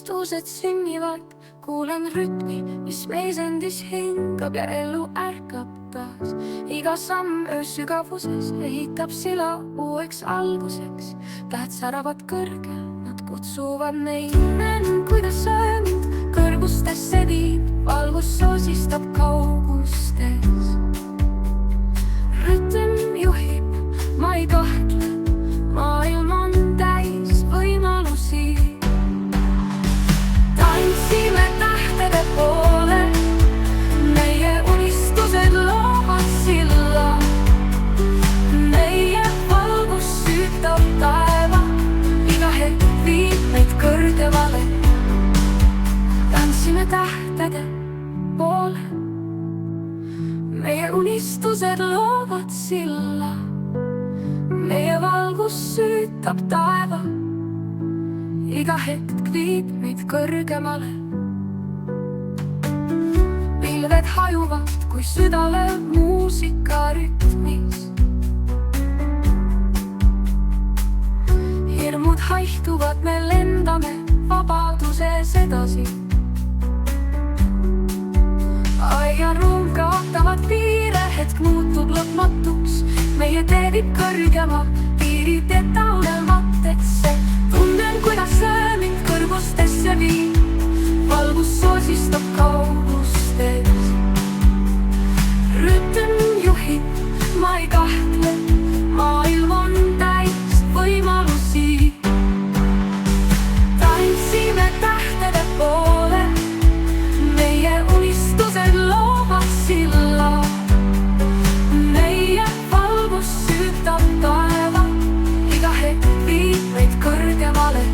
unistused sünnivad, kuulen rütmi, mis meis endis hingab ja elu ärkab taas. Iga samm öö sügavuses ehitab sila uueks alguseks. Tähed säravad kõrgel, nad kutsuvad meid. Näen, kuidas öönd kõrgustesse viib, valgus soosistab kaugustes. Rütm juhib, ma ei kahtle, maailm on täis võimalusi. Tantsime tähtede poole, meie unistused loovad silla. Meie valgus süütab taeva, iga hetk viib meid kõrgemale. Tantsime tähtede poole, meie unistused loovad silla. Meie valgus süütab taeva, iga hetk viib meid kõrgemale. Pilved hajuvad, kui süda lööb muusika rütmis. Hirmud haihtuvad, me lendame vabaduses edasi. Aeg ja ruum kaotavad piire, hetk muutub lõpmatuks. Meie tee viib kõrgema, piirid jäta unelmatesse. Tunnen, kuidas öö mind kõrgustesse viib, valgus soosistab kaugustes. Rütm juhib, ma ei kahtle, maailm on täis võimalusi. Tantsime tähtede poole, meie unistused loovad silla. Meie valgus süütab taeva, iga hetk viib meid kõrgemale.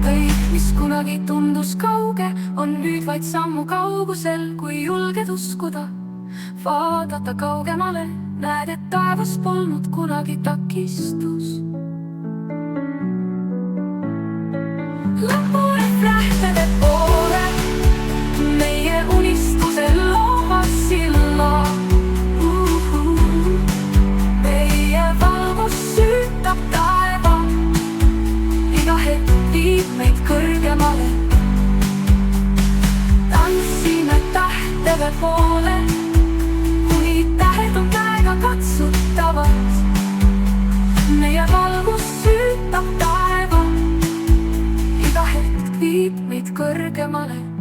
Kõik, mis kunagi tundus kauge, on nüüd vaid sammu kaugusel. Kui julged uskuda, vaadata kaugemale, näed, et taevas polnud kunagi takistus. Lõpule tähtede poole, meie unistused loovad silla. Meie valgus süütab taeva, iga hetk viib meid kõrgemale. Tantsime tähtede poole, kuni tähed on käega katsutavad. Meie valgus süütab taeva, iga hetk viib meid kõrgemale.